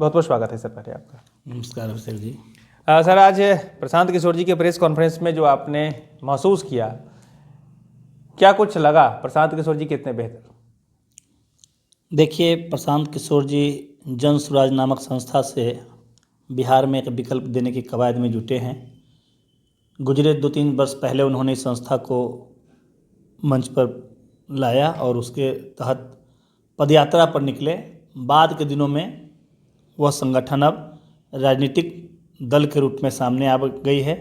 बहुत बहुत स्वागत है सर पहले आपका। नमस्कार अभिषेक जी। सर आज प्रशांत किशोर जी के प्रेस कॉन्फ्रेंस में जो आपने महसूस किया, क्या कुछ लगा? प्रशांत किशोर जी कितने बेहतर? देखिए, प्रशांत किशोर जी जन स्वराज नामक संस्था से बिहार में एक विकल्प देने की कवायद में जुटे हैं। गुजरे 2-3 वर्ष पहले उन्होंने इस संस्था को मंच पर लाया और उसके तहत पदयात्रा पर निकले। बाद के दिनों में वह संगठन अब राजनीतिक दल के रूप में सामने आ गई है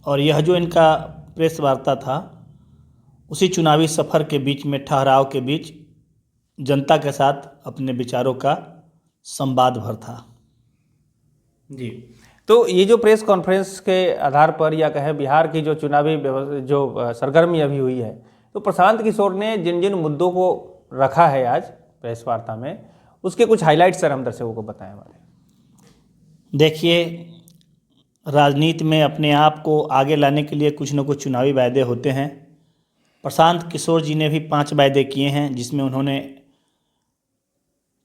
और यह जो इनका प्रेस वार्ता था, उसी चुनावी सफ़र के बीच में, ठहराव के बीच जनता के साथ अपने विचारों का संवाद भर था। जी, तो ये जो प्रेस कॉन्फ्रेंस के आधार पर या कहें बिहार की जो चुनावी जो सरगर्मी अभी हुई है, तो प्रशांत किशोर ने जिन जिन मुद्दों को रखा है आज प्रेस वार्ता में, उसके कुछ हाइलाइट्स सर हम दर्शकों को बताएं हमारे। देखिए, राजनीति में अपने आप को आगे लाने के लिए कुछ न कुछ चुनावी वायदे होते हैं। प्रशांत किशोर जी ने भी 5 वायदे किए हैं, जिसमें उन्होंने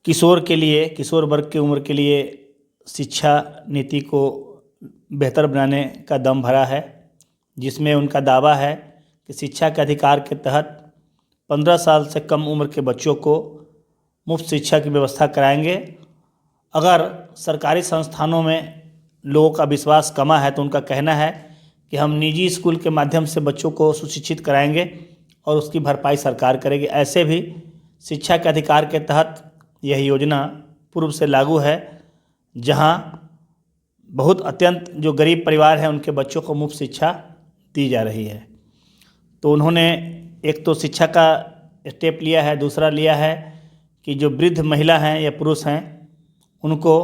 किशोर के लिए, किशोर वर्ग की उम्र के लिए शिक्षा नीति को बेहतर बनाने का दम भरा है, जिसमें उनका दावा है कि शिक्षा के अधिकार के तहत 15 साल से कम उम्र के बच्चों को मुफ्त शिक्षा की व्यवस्था कराएंगे। अगर सरकारी संस्थानों में लोगों का विश्वास कमा है तो उनका कहना है कि हम निजी स्कूल के माध्यम से बच्चों को सुशिक्षित कराएंगे और उसकी भरपाई सरकार करेगी। ऐसे भी शिक्षा के अधिकार के तहत यह योजना पूर्व से लागू है, जहां बहुत अत्यंत जो गरीब परिवार हैं उनके बच्चों को मुफ्त शिक्षा दी जा रही है। तो उन्होंने एक तो शिक्षा का स्टेप लिया है, दूसरा लिया है कि जो वृद्ध महिला हैं या पुरुष हैं उनको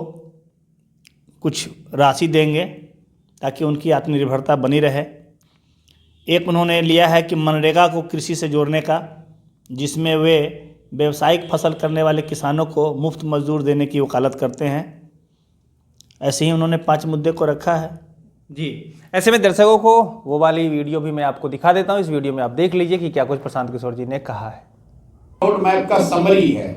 कुछ राशि देंगे ताकि उनकी आत्मनिर्भरता बनी रहे। एक उन्होंने लिया है कि मनरेगा को कृषि से जोड़ने का, जिसमें वे व्यावसायिक फसल करने वाले किसानों को मुफ्त मजदूर देने की वकालत करते हैं। ऐसे ही उन्होंने 5 मुद्दे को रखा है। जी, ऐसे में दर्शकों को वो वाली वीडियो भी मैं आपको दिखा देता हूँ। इस वीडियो में आप देख लीजिए कि क्या कुछ प्रशांत किशोर जी ने कहा है। रोड मैप का समरी है।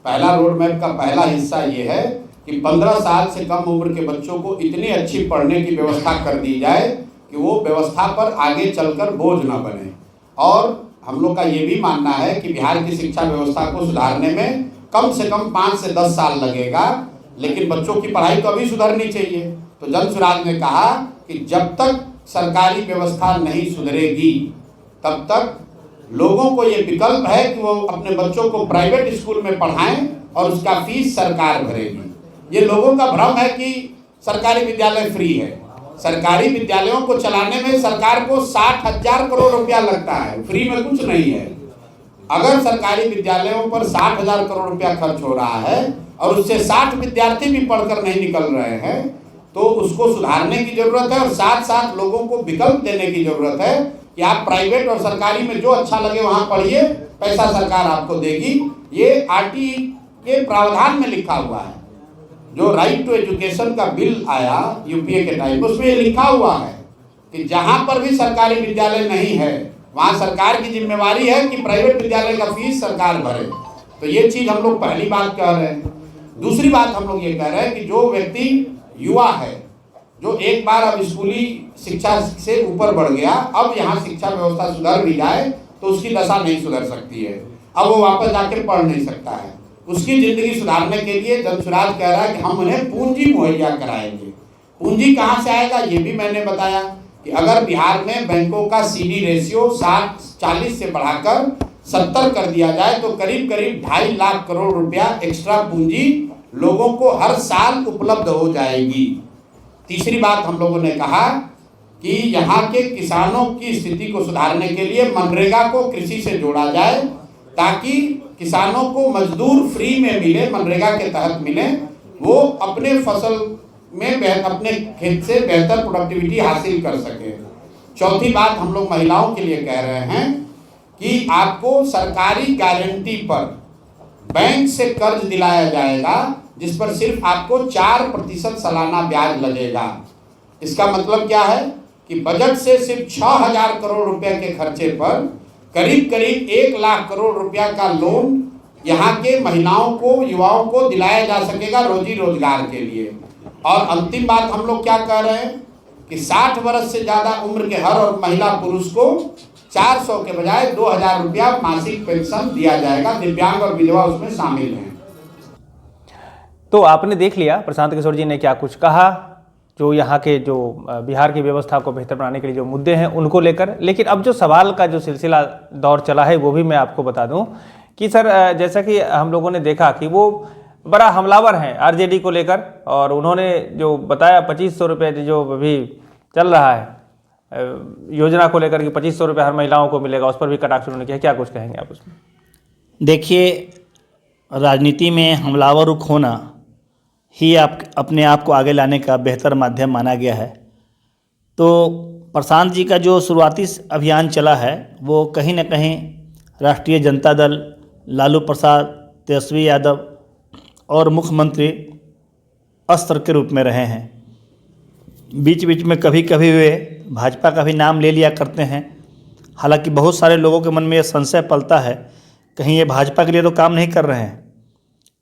पहला रोड मैप का पहला हिस्सा ये है कि 15 साल से कम उम्र के बच्चों को इतनी अच्छी पढ़ने की व्यवस्था कर दी जाए कि वो व्यवस्था पर आगे चलकर बोझ ना बने। और हम लोग का ये भी मानना है कि बिहार की शिक्षा व्यवस्था को सुधारने में कम से कम 5 से 10 साल लगेगा, लेकिन बच्चों की पढ़ाई तो अभी सुधरनी चाहिए। तो जन स्वराज ने कहा कि जब तक सरकारी व्यवस्था नहीं सुधरेगी तब तक लोगों को ये विकल्प है कि वो अपने बच्चों को प्राइवेट स्कूल में पढ़ाएं और उसका फीस सरकार भरेगी। ये लोगों का भ्रम है कि सरकारी विद्यालय फ्री है। सरकारी विद्यालयों को चलाने में सरकार को 60,000 करोड़ रुपया लगता है, फ्री में कुछ नहीं है। अगर सरकारी विद्यालयों पर 60,000 करोड़ रुपया खर्च हो रहा है और उससे 60 विद्यार्थी भी पढ़कर नहीं निकल रहे हैं, तो उसको सुधारने की जरूरत है और साथ साथ लोगों को विकल्प देने की जरूरत है कि आप प्राइवेट और सरकारी में जो अच्छा लगे वहां पढ़िए, पैसा सरकार आपको देगी। ये आरटी के प्रावधान में लिखा हुआ है। जो राइट टू एजुकेशन का बिल आया यूपीए के टाइम, उसमें ये लिखा हुआ है कि जहां पर भी सरकारी विद्यालय नहीं है वहां सरकार की जिम्मेवारी है कि प्राइवेट विद्यालय का फीस सरकार भरे। तो ये चीज हम लोग पहली बात कह रहे हैं। दूसरी बात हम लोग ये कह रहे हैं कि जो व्यक्ति युवा है, जो एक बार अब स्कूली शिक्षा से ऊपर बढ़ गया, अब यहाँ शिक्षा व्यवस्था सुधर भी जाए तो उसकी दशा नहीं सुधर सकती है। अब वो वापस जाके पढ़ नहीं सकता है। उसकी जिंदगी सुधारने के लिए जन स्वराज कह रहा है कि हम उन्हें पूंजी मुहैया कराएंगे। पूंजी कहाँ से आएगा ये भी मैंने बताया कि अगर बिहार में बैंकों का CD रेशियो 40 से बढ़ाकर 70 कर दिया जाए तो करीब करीब 2.5 लाख करोड़ रुपया एक्स्ट्रा पूंजी लोगों को हर साल उपलब्ध हो जाएगी। तीसरी बात हम लोगों ने कहा कि यहाँ के किसानों की स्थिति को सुधारने के लिए मनरेगा को कृषि से जोड़ा जाए ताकि किसानों को मजदूर फ्री में मिले, मनरेगा के तहत मिले, वो अपने फसल में अपने खेत से बेहतर प्रोडक्टिविटी हासिल कर सके। चौथी बात हम लोग महिलाओं के लिए कह रहे हैं कि आपको सरकारी गारंटी पर बैंक से कर्ज दिलाया जाएगा जिस पर सिर्फ आपको 4% सालाना ब्याज लगेगा। इसका मतलब क्या है कि बजट से सिर्फ 6,000 करोड़ रुपए के खर्चे पर करीब करीब 1 लाख करोड़ रुपया का लोन यहाँ के महिलाओं को, युवाओं को दिलाया जा सकेगा रोजी रोजगार के लिए। और अंतिम बात हम लोग क्या कह रहे हैं कि 60 वर्ष से ज़्यादा उम्र के हर और महिला पुरुष को 400 के बजाय 2000 रुपया मासिक पेंशन दिया जाएगा। दिव्यांग और विधवा उसमें शामिल हैं। तो आपने देख लिया प्रशांत किशोर जी ने क्या कुछ कहा, जो यहाँ के जो बिहार की व्यवस्था को बेहतर बनाने के लिए जो मुद्दे हैं उनको लेकर। लेकिन अब जो सवाल का जो सिलसिला दौर चला है वो भी मैं आपको बता दूं कि सर, जैसा कि हम लोगों ने देखा कि वो बड़ा हमलावर हैं आरजेडी को लेकर, और उन्होंने जो बताया 2500 रुपये जो अभी चल रहा है योजना को लेकर कि 2500 रुपये हर महिलाओं को मिलेगा, उस पर भी कटाक्ष उन्होंने किया। क्या कुछ कहेंगे आप उसमें? देखिए, राजनीति में हमलावर रुख होना ही अपने आप को आगे लाने का बेहतर माध्यम माना गया है। तो प्रशांत जी का जो शुरुआती अभियान चला है वो कहीं ना कहीं राष्ट्रीय जनता दल, लालू प्रसाद, तेजस्वी यादव और मुख्यमंत्री अस्त्र के रूप में रहे हैं। बीच बीच में कभी कभी वे भाजपा का भी नाम ले लिया करते हैं। हालांकि बहुत सारे लोगों के मन में यह संशय पलता है कहीं ये भाजपा के लिए तो काम नहीं कर रहे हैं,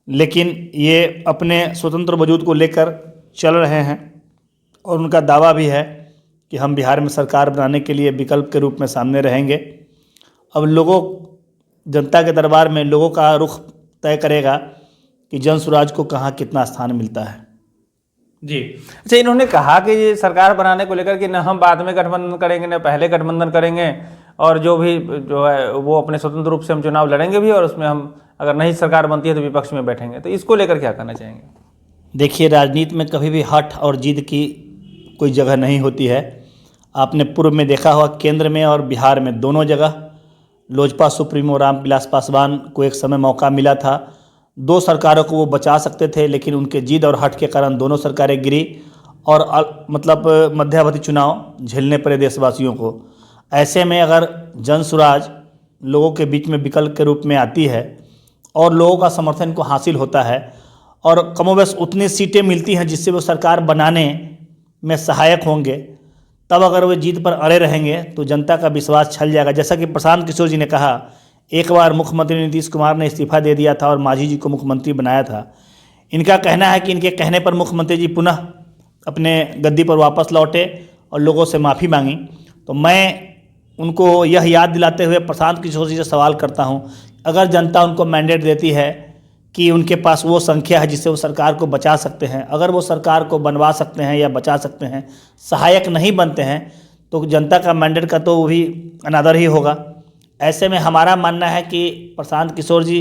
लेकिन ये अपने स्वतंत्र वजूद को लेकर चल रहे हैं और उनका दावा भी है कि हम बिहार में सरकार बनाने के लिए विकल्प के रूप में सामने रहेंगे। अब लोगों, जनता के दरबार में लोगों का रुख तय करेगा कि जन स्वराज को कहाँ कितना स्थान मिलता है। जी अच्छा, इन्होंने कहा कि ये सरकार बनाने को लेकर कि न हम बाद में गठबंधन करेंगे न पहले गठबंधन करेंगे, और जो है वो अपने स्वतंत्र रूप से हम चुनाव लड़ेंगे भी, और उसमें हम अगर नहीं सरकार बनती है तो विपक्ष में बैठेंगे। तो इसको लेकर क्या कहना चाहेंगे? देखिए, राजनीति में कभी भी हठ और जिद की कोई जगह नहीं होती है। आपने पूर्व में देखा होगा, केंद्र में और बिहार में दोनों जगह लोजपा सुप्रीमो रामविलास पासवान को एक समय मौका मिला था। 2 सरकारों को वो बचा सकते थे, लेकिन उनके जिद और हठ के कारण दोनों सरकारें गिरी और मतलब मध्यावधि चुनाव झेलने पड़े देशवासियों को। ऐसे में अगर जन स्वराज लोगों के बीच में विकल्प के रूप में आती है और लोगों का समर्थन को हासिल होता है और कमोबेश उतनी सीटें मिलती हैं जिससे वो सरकार बनाने में सहायक होंगे, तब अगर वे जीत पर अड़े रहेंगे तो जनता का विश्वास छल जाएगा। जैसा कि प्रशांत किशोर जी ने कहा, एक बार मुख्यमंत्री नीतीश कुमार ने इस्तीफा दे दिया था और मांझी जी को मुख्यमंत्री बनाया था। इनका कहना है कि इनके कहने पर मुख्यमंत्री जी पुनः अपने गद्दी पर वापस लौटे और लोगों से माफ़ी मांगी। तो मैं उनको यह याद दिलाते हुए प्रशांत किशोर जी से सवाल करता हूं, अगर जनता उनको मैंडेट देती है कि उनके पास वो संख्या है जिससे वो सरकार को बचा सकते हैं, अगर वो सरकार को बनवा सकते हैं या बचा सकते हैं, सहायक नहीं बनते हैं, तो जनता का मैंडेट का तो वो भी अनादर ही होगा। ऐसे में हमारा मानना है कि प्रशांत किशोर जी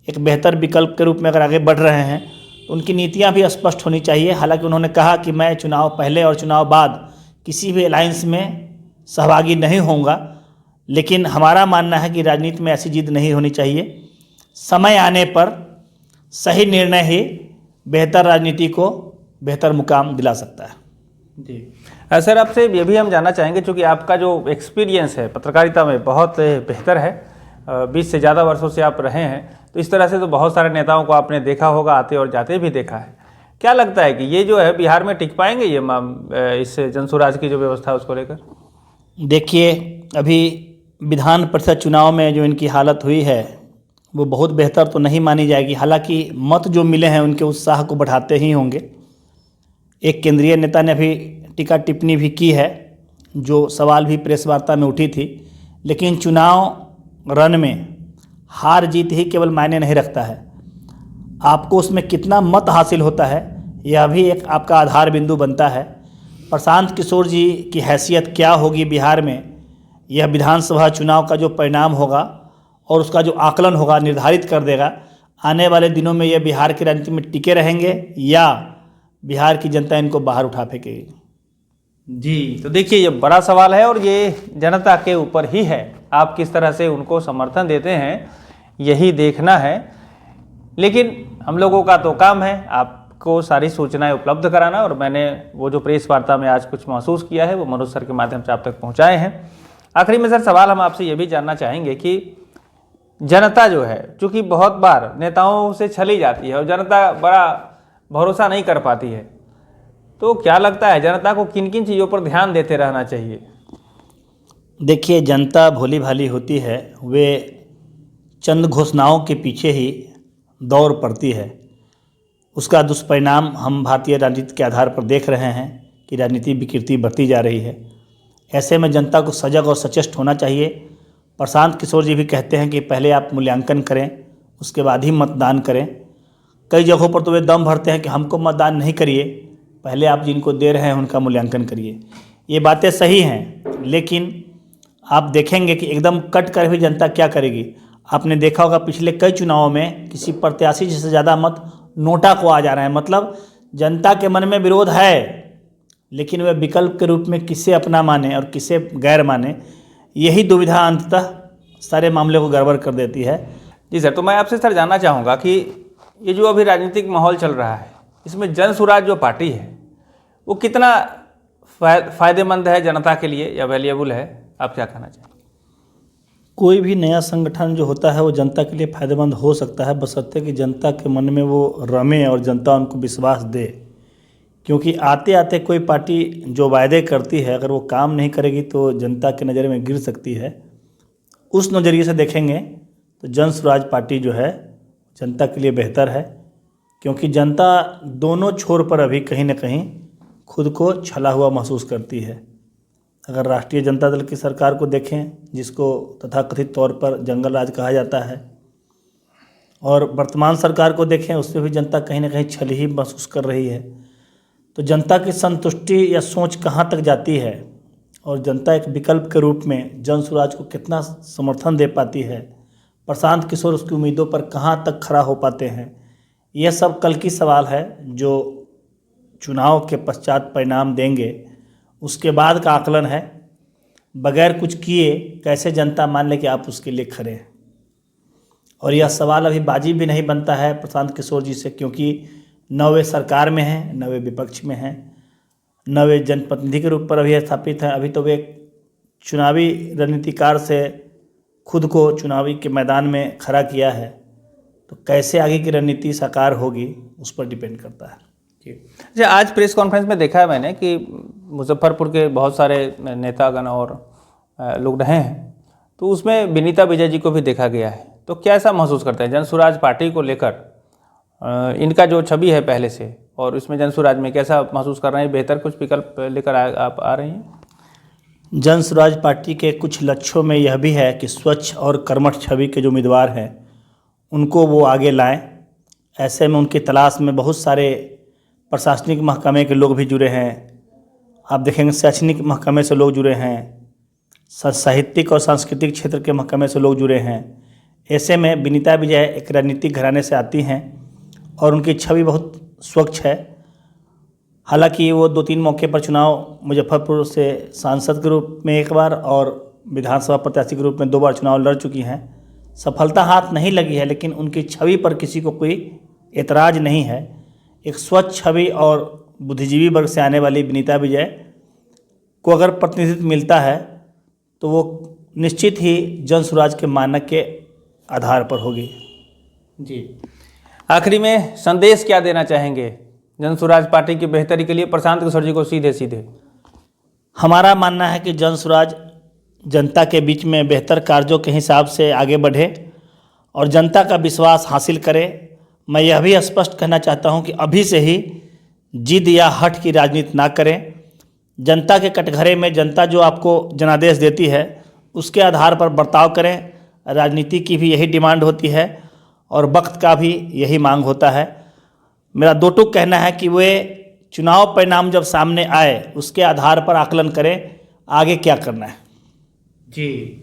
एक बेहतर विकल्प के रूप में अगर आगे बढ़ रहे हैं तो उनकी नीतियाँ भी स्पष्ट होनी चाहिए। हालांकि उन्होंने कहा कि मैं चुनाव पहले और चुनाव बाद किसी भी अलायंस में सहभागी नहीं होऊंगा, लेकिन हमारा मानना है कि राजनीति में ऐसी जिद नहीं होनी चाहिए। समय आने पर सही निर्णय ही बेहतर राजनीति को बेहतर मुकाम दिला सकता है। जी सर, आपसे ये भी हम जानना चाहेंगे, चूँकि आपका जो एक्सपीरियंस है पत्रकारिता में बहुत बेहतर है, 20 से ज़्यादा वर्षों से आप रहे हैं, तो इस तरह से तो बहुत सारे नेताओं को आपने देखा होगा, आते और जाते भी देखा है। क्या लगता है कि ये जो है बिहार में टिक पाएंगे ये इस जनसुराज की जो व्यवस्था है उसको लेकर? देखिए, अभी विधान परिषद चुनाव में जो इनकी हालत हुई है वो बहुत बेहतर तो नहीं मानी जाएगी। हालांकि मत जो मिले हैं उनके उत्साह को बढ़ाते ही होंगे। एक केंद्रीय नेता ने अभी टीका टिप्पणी भी की है, जो सवाल भी प्रेस वार्ता में उठी थी, लेकिन चुनाव रण में हार जीत ही केवल मायने नहीं रखता है, आपको उसमें कितना मत हासिल होता है यह भी एक आपका आधार बिंदु बनता है। प्रशांत किशोर जी की हैसियत क्या होगी बिहार में, यह विधानसभा चुनाव का जो परिणाम होगा और उसका जो आकलन होगा निर्धारित कर देगा। आने वाले दिनों में यह बिहार की राजनीति में टिके रहेंगे या बिहार की जनता इनको बाहर उठा फेंकेगी। जी, तो देखिए ये बड़ा सवाल है और ये जनता के ऊपर ही है, आप किस तरह से उनको समर्थन देते हैं यही देखना है। लेकिन हम लोगों का तो काम है आपको सारी सूचनाएं उपलब्ध कराना, और मैंने वो जो प्रेस वार्ता में आज कुछ महसूस किया है वो मनोज सर के माध्यम से आप तक पहुंचाए हैं। आखिरी में सर सवाल हम आपसे ये भी जानना चाहेंगे कि जनता जो है, चूँकि बहुत बार नेताओं से छली जाती है और जनता बड़ा भरोसा नहीं कर पाती है, तो क्या लगता है जनता को किन किन चीज़ों पर ध्यान देते रहना चाहिए? देखिए, जनता भोली भाली होती है, वे चंद घोषणाओं के पीछे ही दौड़ पड़ती है, उसका दुष्परिणाम हम भारतीय राजनीति के आधार पर देख रहे हैं कि राजनीति विकृति बढ़ती जा रही है। ऐसे में जनता को सजग और सचेष्ट होना चाहिए। प्रशांत किशोर जी भी कहते हैं कि पहले आप मूल्यांकन करें, उसके बाद ही मतदान करें। कई जगहों पर तो वे दम भरते हैं कि हमको मतदान नहीं करिए, पहले आप जिनको दे रहे हैं उनका मूल्यांकन करिए। ये बातें सही हैं, लेकिन आप देखेंगे कि एकदम कट कर भी जनता क्या करेगी। आपने देखा होगा पिछले कई चुनावों में किसी प्रत्याशी से ज़्यादा मत नोटा को आ जा रहे हैं। मतलब जनता के मन में विरोध है, लेकिन वह विकल्प के रूप में किसे अपना माने और किसे गैर माने, यही दुविधा अंततः सारे मामले को गड़बड़ कर देती है। जी सर, तो मैं आपसे सर जानना चाहूँगा कि ये जो अभी राजनीतिक माहौल चल रहा है, इसमें जन स्वराज जो पार्टी है वो कितना फ़ायदेमंद है जनता के लिए या वैल्यूएबल है, आप क्या कहना चाहेंगे? कोई भी नया संगठन जो होता है वो जनता के लिए फ़ायदेमंद हो सकता है, बशर्ते कि जनता के मन में वो रमे और जनता उनको विश्वास दे। क्योंकि आते आते कोई पार्टी जो वायदे करती है, अगर वो काम नहीं करेगी तो जनता के नज़र में गिर सकती है। उस नज़रिए से देखेंगे तो जन स्वराज पार्टी जो है जनता के लिए बेहतर है, क्योंकि जनता दोनों छोर पर अभी कहीं ना कहीं खुद को छला हुआ महसूस करती है। अगर राष्ट्रीय जनता दल की सरकार को देखें, जिसको तथाकथित तौर पर जंगल राज कहा जाता है, और वर्तमान सरकार को देखें, उसमें भी जनता कहीं ना कहीं छली ही महसूस कर रही है। तो जनता की संतुष्टि या सोच कहाँ तक जाती है और जनता एक विकल्प के रूप में जन स्वराज को कितना समर्थन दे पाती है, प्रशांत किशोर उसकी उम्मीदों पर कहाँ तक खरा हो पाते हैं, यह सब कल की सवाल है जो चुनाव के पश्चात परिणाम देंगे। उसके बाद का आकलन है, बगैर कुछ किए कैसे जनता मान ले कि आप उसके लिए खड़े हैं। और यह सवाल अभी बाजी भी नहीं बनता है प्रशांत किशोर जी से, क्योंकि न वे सरकार में हैं, न वे विपक्ष में हैं, न वे जनप्रतिनिधि के रूप पर अभी स्थापित हैं। अभी तो वे चुनावी रणनीतिकार से खुद को चुनावी के मैदान में खड़ा किया है। तो कैसे आगे की रणनीति साकार होगी उस पर डिपेंड करता है। अच्छा, आज प्रेस कॉन्फ्रेंस में देखा है मैंने कि मुजफ्फरपुर के बहुत सारे नेतागण और लोग रहे हैं, तो उसमें विनीता विजय जी को भी देखा गया है। तो क्या ऐसा महसूस करते हैं जन स्वराज पार्टी को लेकर, इनका जो छवि है पहले से, और इसमें जन स्वराज में कैसा महसूस कर रहे हैं? बेहतर कुछ विकल्प लेकर आप आ रही हैं? जन स्वराज पार्टी के कुछ लक्ष्यों में यह भी है कि स्वच्छ और कर्मठ छवि के जो उम्मीदवार हैं उनको वो आगे लाएं। ऐसे में उनकी तलाश में बहुत सारे प्रशासनिक महकमे के लोग भी जुड़े हैं। आप देखेंगे शैक्षणिक महकमे से लोग जुड़े हैं, साहित्यिक और सांस्कृतिक क्षेत्र के महकमे से लोग जुड़े हैं। ऐसे में विनीता विजय एक राजनीतिक घराने से आती हैं और उनकी छवि बहुत स्वच्छ है। हालांकि वो 2-3 मौके पर चुनाव मुजफ्फरपुर से सांसद के रूप में एक बार और विधानसभा प्रत्याशी के रूप में 2 बार चुनाव लड़ चुकी हैं। सफलता हाथ नहीं लगी है, लेकिन उनकी छवि पर किसी को कोई एतराज़ नहीं है। एक स्वच्छ छवि और बुद्धिजीवी वर्ग से आने वाली विनीता विजय को अगर प्रतिनिधित्व मिलता है तो वो निश्चित ही जन स्वराज के मानक के आधार पर होगी। जी, आखिरी में संदेश क्या देना चाहेंगे जन स्वराज पार्टी की बेहतरी के लिए प्रशांत किशोर जी को? सीधे सीधे हमारा मानना है कि जन स्वराज जनता के बीच में बेहतर कार्यों के हिसाब से आगे बढ़े और जनता का विश्वास हासिल करे। मैं यह भी स्पष्ट कहना चाहता हूं कि अभी से ही जिद या हठ की राजनीति ना करें। जनता के कटघरे में जनता जो आपको जनादेश देती है उसके आधार पर बर्ताव करें। राजनीति की भी यही डिमांड होती है और वक्त का भी यही मांग होता है। मेरा 2 टूक कहना है कि वे चुनाव परिणाम जब सामने आए उसके आधार पर आकलन करें आगे क्या करना है। जी,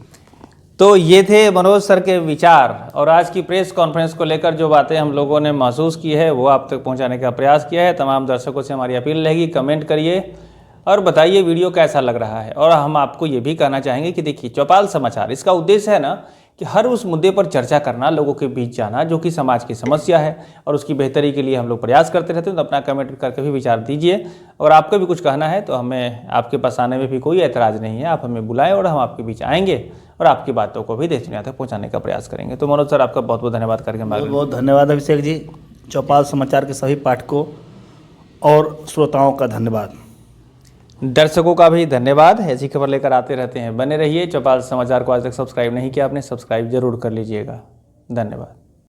तो ये थे मनोज सर के विचार, और आज की प्रेस कॉन्फ्रेंस को लेकर जो बातें हम लोगों ने महसूस की है वो आप तक पहुंचाने का प्रयास किया है। तमाम दर्शकों से हमारी अपील रहेगी, कमेंट करिए और बताइए वीडियो कैसा लग रहा है। और हम आपको ये भी कहना चाहेंगे कि देखिए, चौपाल समाचार, इसका उद्देश्य है ना कि हर उस मुद्दे पर चर्चा करना, लोगों के बीच जाना जो कि समाज की समस्या है और उसकी बेहतरी के लिए हम लोग प्रयास करते रहते हैं। तो अपना कमेंट करके भी विचार दीजिए, और आपको भी कुछ कहना है तो हमें आपके पास आने में भी कोई ऐतराज़ नहीं है। आप हमें बुलाएं और हम आपके बीच आएंगे और आपकी बातों को भी देश दुनिया तक पहुँचाने का प्रयास करेंगे। तो मनोज सर, आपका बहुत बहुत धन्यवाद करके बहुत बहुत धन्यवाद अभिषेक जी। चौपाल समाचार के सभी पाठकों और श्रोताओं का धन्यवाद। दर्शकों का भी धन्यवाद। ऐसी खबर लेकर आते रहते हैं, बने रहिए। चौपाल समाचार को आज तक सब्सक्राइब नहीं किया आपने, सब्सक्राइब जरूर कर लीजिएगा। धन्यवाद।